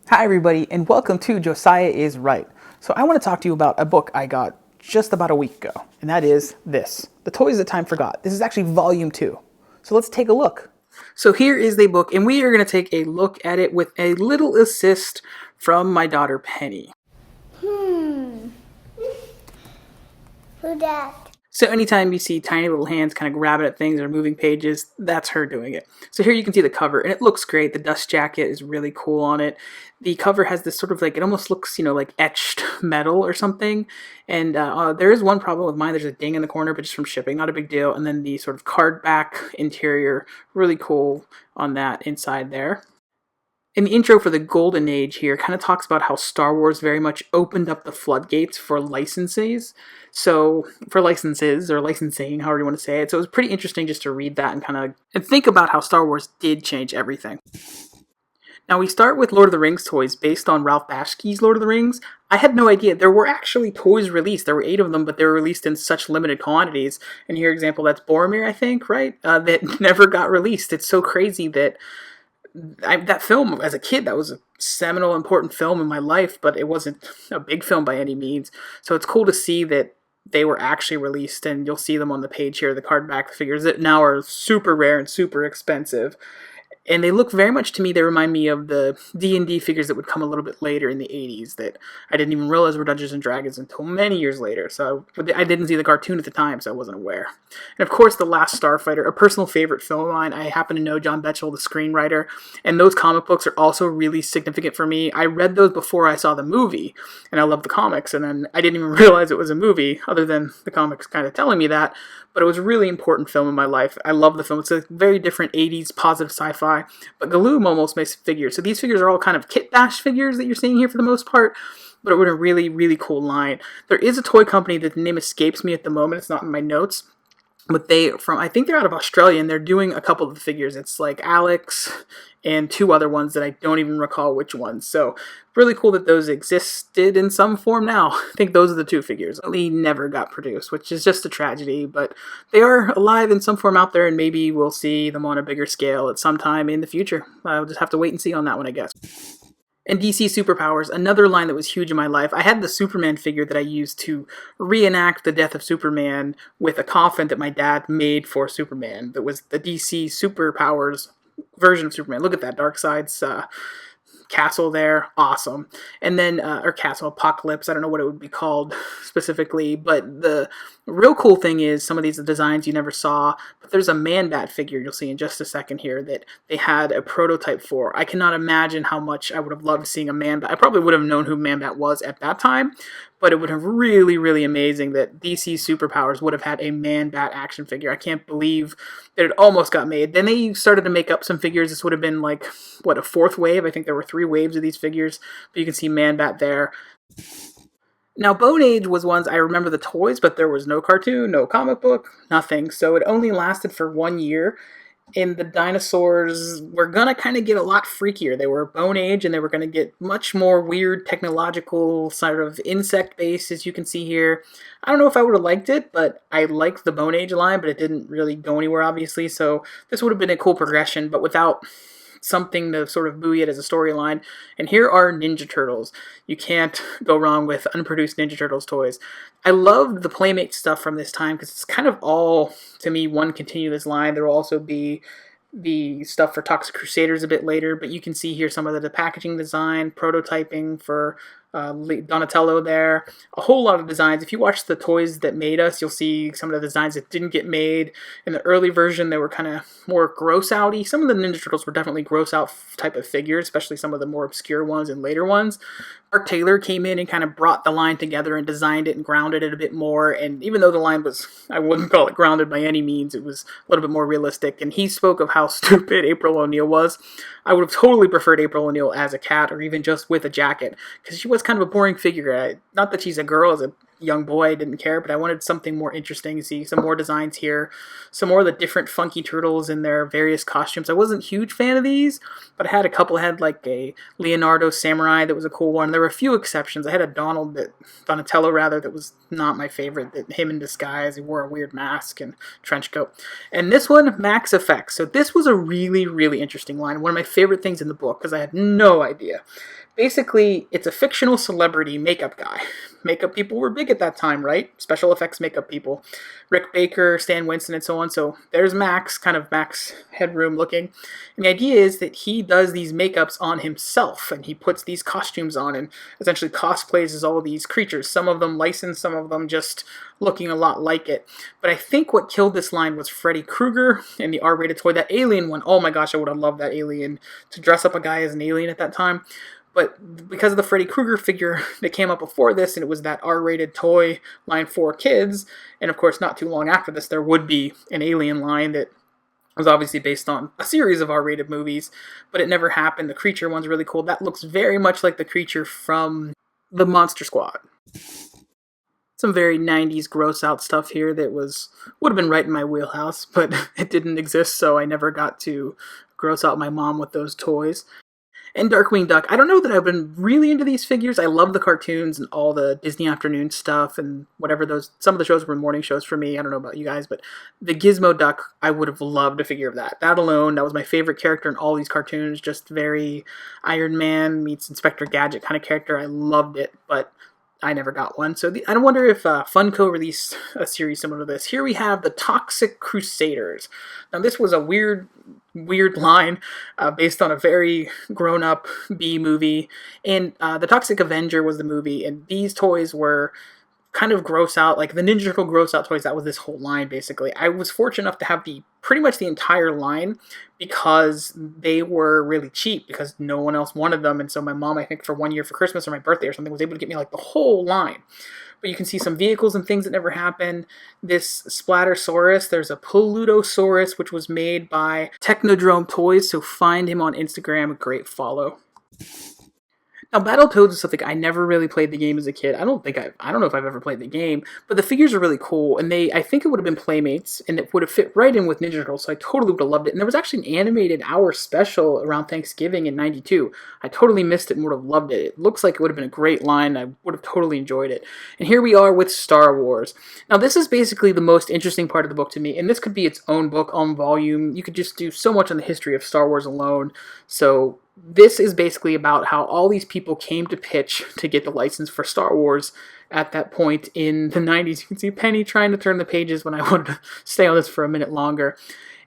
Hi everybody, and welcome to Josiah is Right. So I want to talk to you about a book I got just about a week ago, and that is this, The Toys That Time Forgot. This is actually volume 2. So let's take a look. So here is the book, and we are going to take a look at it with a little assist from my daughter Penny. Who that? So anytime you see tiny little hands kind of grabbing at things or moving pages, that's her doing it. So here you can see the cover, and it looks great. The dust jacket is really cool on it. The cover has this sort of like, it almost looks, like etched metal or something. And there is one problem with mine. There's a ding in the corner, but just from shipping, not a big deal. And then the sort of card back interior, really cool on that inside there. In the intro for the Golden Age here, kind of talks about how Star Wars very much opened up the floodgates for licenses. So, for licenses, or licensing, however you want to say it. So it was pretty interesting just to read that and and think about how Star Wars did change everything. Now we start with Lord of the Rings toys based on Ralph Bakshi's Lord of the Rings. I had no idea. There were actually toys released. There were 8 of them, but they were released in such limited quantities. And here, example, that's Boromir, I think, right? That never got released. It's so crazy that that film, as a kid, that was a seminal, important film in my life, but it wasn't a big film by any means. So it's cool to see that they were actually released, and you'll see them on the page here, the card back figures that now are super rare and super expensive. And they look very much to me, they remind me of the D&D figures that would come a little bit later in the 80s that I didn't even realize were Dungeons & Dragons until many years later. So I didn't see the cartoon at the time, so I wasn't aware. And of course, The Last Starfighter, a personal favorite film of mine. I happen to know John Betchell, the screenwriter, and those comic books are also really significant for me. I read those before I saw the movie, and I love the comics, and then I didn't even realize it was a movie, other than the comics kind of telling me that. But it was a really important film in my life. I love the film. It's a very different 80s positive sci-fi, but Galoob almost makes figures. So these figures are all kind of Kit Bash figures that you're seeing here for the most part, but it was a really, really cool line. There is a toy company that the name escapes me at the moment. It's not in my notes. But I think they're out of Australia, and they're doing a couple of the figures. It's like Alex and 2 other ones that I don't even recall which ones. So really cool that those existed in some form now. I think those are the 2 figures. They never got produced, which is just a tragedy, but they are alive in some form out there, and maybe we'll see them on a bigger scale at some time in the future. I'll just have to wait and see on that one, I guess. And DC Superpowers, another line that was huge in my life. I had the Superman figure that I used to reenact the death of Superman with a coffin that my dad made for Superman. That was the DC Superpowers version of Superman. Look at that, Darkseid's castle there, awesome. And then or castle apocalypse, I don't know what it would be called specifically, but the real cool thing is some of these designs you never saw, but there's a Man-Bat figure you'll see in just a second here that they had a prototype for. I cannot imagine how much I would have loved seeing a Man-Bat. I probably would have known who Man-Bat was at that time, but it would have really, really amazing that DC Superpowers would have had a Man-Bat action figure. I can't believe that it almost got made. Then they started to make up some figures. This would have been like, a 4th wave? I think there were 3 waves of these figures, but you can see Man-Bat there. Now, Bone Age was ones I remember the toys, but there was no cartoon, no comic book, nothing. So it only lasted for 1 year. And the dinosaurs were going to kind of get a lot freakier. They were Bone Age, and they were going to get much more weird technological sort of insect based, as you can see here. I don't know if I would have liked it, but I liked the Bone Age line, but it didn't really go anywhere, obviously. So this would have been a cool progression, but without something to sort of buoy it as a storyline. And here are Ninja Turtles. You can't go wrong with unproduced Ninja Turtles toys. I love the Playmate stuff from this time because it's kind of all, to me, one continuous line. There will also be the stuff for Toxic Crusaders a bit later, but you can see here some of the packaging design, prototyping for Donatello there, a whole lot of designs. If you watch the Toys That Made Us, you'll see some of the designs that didn't get made. In the early version, they were kind of more gross-outy. Some of the Ninja Turtles were definitely gross-out type of figures, especially some of the more obscure ones and later ones. Mark Taylor came in and kind of brought the line together and designed it and grounded it a bit more, and even though the line was, I wouldn't call it grounded by any means, it was a little bit more realistic, and he spoke of how stupid April O'Neil was. I would have totally preferred April O'Neil as a cat, or even just with a jacket, because she was kind of a boring figure. Not that she's a girl, as a young boy, I didn't care, but I wanted something more interesting. See some more designs here, some more of the different funky turtles in their various costumes. I wasn't a huge fan of these, but I had a couple. I had like a Leonardo Samurai that was a cool one. There were a few exceptions. I had a Donatello that was not my favorite, that him in disguise, he wore a weird mask and trench coat. And this one, Max Effects. So this was a really, really interesting line. One of my favorite things in the book, because I had no idea. Basically, it's a fictional celebrity makeup guy. Makeup people were big at that time, right? Special effects makeup people. Rick Baker, Stan Winston, and so on. So there's Max, kind of Max Headroom looking. And the idea is that he does these makeups on himself, and he puts these costumes on and essentially cosplays as all of these creatures. Some of them licensed, some of them just looking a lot like it. But I think what killed this line was Freddy Krueger and the R-rated toy. That alien one, oh my gosh, I would have loved that alien, to dress up a guy as an alien at that time. But because of the Freddy Krueger figure that came up before this, and it was that R-rated toy line for kids, and of course not too long after this there would be an Alien line that was obviously based on a series of R-rated movies, but it never happened. The creature one's really cool. That looks very much like the creature from the Monster Squad. Some very 90s gross out stuff here that would have been right in my wheelhouse, but it didn't exist, so I never got to gross out my mom with those toys. And Darkwing Duck. I don't know that I've been really into these figures. I love the cartoons and all the Disney Afternoon stuff and whatever those. Some of the shows were morning shows for me. I don't know about you guys, but the Gizmo Duck, I would have loved a figure of that. That alone, that was my favorite character in all these cartoons. Just very Iron Man meets Inspector Gadget kind of character. I loved it, but I never got one. So I wonder if Funko released a series similar to this. Here we have the Toxic Crusaders. Now this was a weird line based on a very grown-up B movie. And the Toxic Avenger was the movie, and these toys were kind of gross out, like the Ninja Turtle gross out toys. That was this whole line, basically. I was fortunate enough to have pretty much the entire line because they were really cheap because no one else wanted them. And so my mom, I think for 1 year for Christmas or my birthday or something, was able to get me like the whole line. But you can see some vehicles and things that never happened. This Splattersaurus, there's a Palutosaurus, which was made by Technodrome Toys, so find him on Instagram, a great follow. Now, Battletoads is something I never really played the game as a kid. I don't know if I've ever played the game, but the figures are really cool, and I think it would have been Playmates, and it would have fit right in with Ninja Turtles, so I totally would have loved it. And there was actually an animated hour special around Thanksgiving in '92. I totally missed it and would have loved it. It looks like it would have been a great line. I would have totally enjoyed it. And here we are with Star Wars. Now, this is basically the most interesting part of the book to me, and this could be its own book, own volume. You could just do so much on the history of Star Wars alone, so this is basically about how all these people came to pitch to get the license for Star Wars at that point in the 90s. You can see Penny trying to turn the pages when I wanted to stay on this for a minute longer.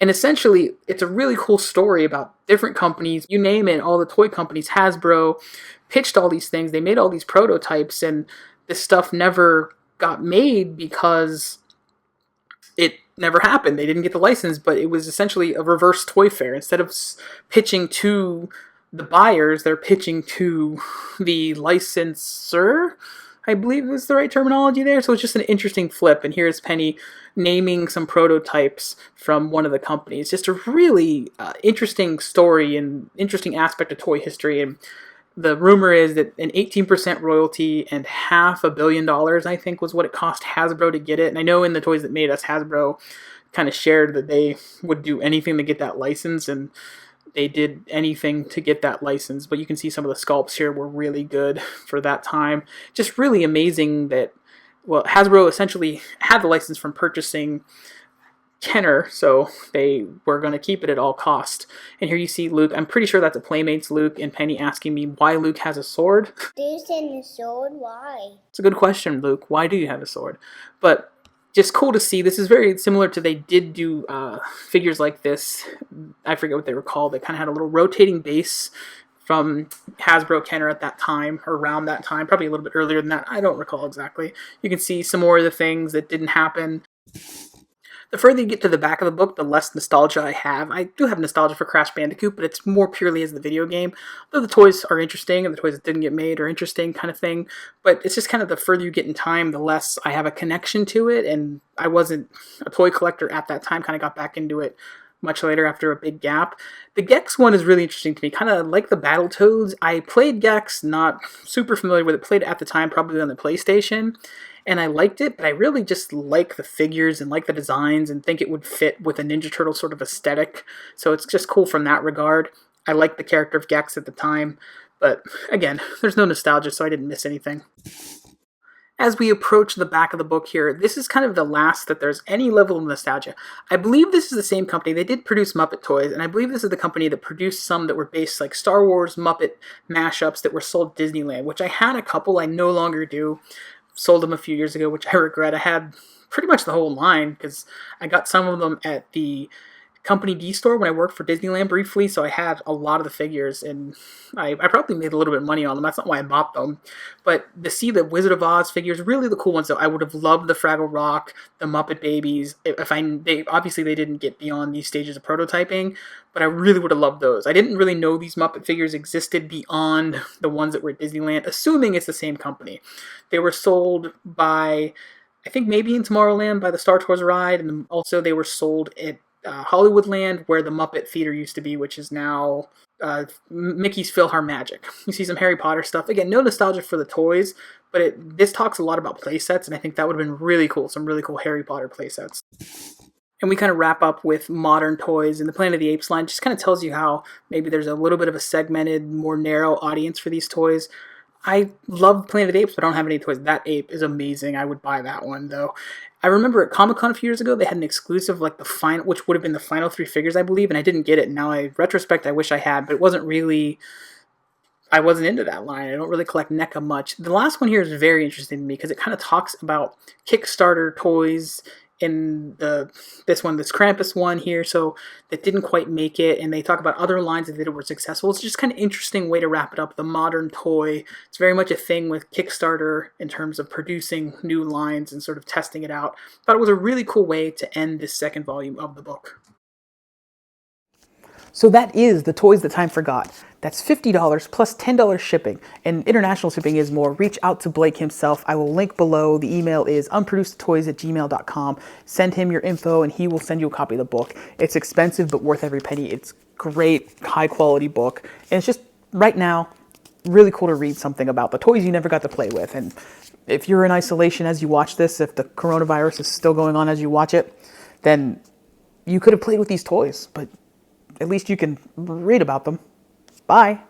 And essentially, it's a really cool story about different companies. You name it, all the toy companies, Hasbro, pitched all these things. They made all these prototypes, and this stuff never got made because it never happened. They didn't get the license, but it was essentially a reverse toy fair. Instead of pitching to the buyers, they're pitching to the licensor, I believe is the right terminology there. So it's just an interesting flip. And here's Penny naming some prototypes from one of the companies. Just a really interesting story and interesting aspect of toy history. And the rumor is that an 18% royalty and $500 million, I think, was what it cost Hasbro to get it. And I know in the Toys That Made Us, Hasbro kind of shared that they would do anything to get that license, and they did anything to get that license. But you can see some of the sculpts here were really good for that time. Just really amazing that, well, Hasbro essentially had the license from purchasing Kenner, so they were going to keep it at all cost. And here you see Luke. I'm pretty sure that's a Playmates Luke, and Penny asking me why Luke has a sword. There's a sword? Why? It's a good question, Luke. Why do you have a sword? But just cool to see. This is very similar to, they did do figures like this. I forget what they were called. They kind of had a little rotating base from Hasbro Kenner at that time, or around that time, probably a little bit earlier than that. I don't recall exactly. You can see some more of the things that didn't happen. The further you get to the back of the book, the less nostalgia I have. I do have nostalgia for Crash Bandicoot, but it's more purely as the video game. Though the toys are interesting, and the toys that didn't get made are interesting kind of thing. But it's just kind of the further you get in time, the less I have a connection to it. And I wasn't a toy collector at that time, kind of got back into it much later after a big gap. The Gex one is really interesting to me, kind of like the Battletoads. I played Gex, not super familiar with it, played it at the time, probably on the PlayStation. And I liked it, but I really just like the figures and like the designs and think it would fit with a Ninja Turtle sort of aesthetic. So it's just cool from that regard. I liked the character of Gex at the time, but again, there's no nostalgia, so I didn't miss anything. As we approach the back of the book here, this is kind of the last that there's any level of nostalgia. I believe this is the same company. They did produce Muppet Toys, and I believe this is the company that produced some that were based like Star Wars Muppet mashups that were sold at Disneyland, which I had a couple. I no longer do. Sold them a few years ago, which I regret. I had pretty much the whole line because I got some of them at the Company D store when I worked for Disneyland briefly, so I had a lot of the figures, and I probably made a little bit of money on them. That's not why I bought them. But to see the Wizard of Oz figures, really the cool ones, though, I would have loved the Fraggle Rock, the Muppet Babies. They obviously they didn't get beyond these stages of prototyping, but I really would have loved those. I didn't really know these Muppet figures existed beyond the ones that were at Disneyland, assuming it's the same company. They were sold by, I think maybe in Tomorrowland by the Star Tours ride, and also they were sold at Hollywoodland, where the Muppet Theater used to be, which is now Mickey's PhilharMagic. You see some Harry Potter stuff. Again, no nostalgia for the toys, but this talks a lot about playsets, and I think that would have been really cool. Some really cool Harry Potter playsets. And we kind of wrap up with modern toys, and the Planet of the Apes line just kind of tells you how maybe there's a little bit of a segmented, more narrow audience for these toys. I love Planet of the Apes, but I don't have any toys. That ape is amazing. I would buy that one, though. I remember at Comic-Con a few years ago, they had an exclusive, like the final, which would have been the final 3 figures, I believe, and I didn't get it. Now, retrospect, I wish I had, but it wasn't really, I wasn't into that line. I don't really collect NECA much. The last one here is very interesting to me because it kind of talks about Kickstarter toys in this Krampus one here, so that didn't quite make it, and they talk about other lines that were successful. It's just kind of interesting way to wrap it up. The modern toy, it's very much a thing with Kickstarter in terms of producing new lines and sort of testing it out. Thought it was a really cool way to end this second volume of the book. So that is the Toys That Time Forgot. That's $50 plus $10 shipping, and international shipping is more. Reach out to Blake himself. I will link below. The email is unproducedtoys@gmail.com. Send him your info, and he will send you a copy of the book. It's expensive, but worth every penny. It's great, high-quality book, and it's just, right now, really cool to read something about the toys you never got to play with. And if you're in isolation as you watch this, if the coronavirus is still going on as you watch it, then you could have played with these toys, but at least you can read about them. Bye.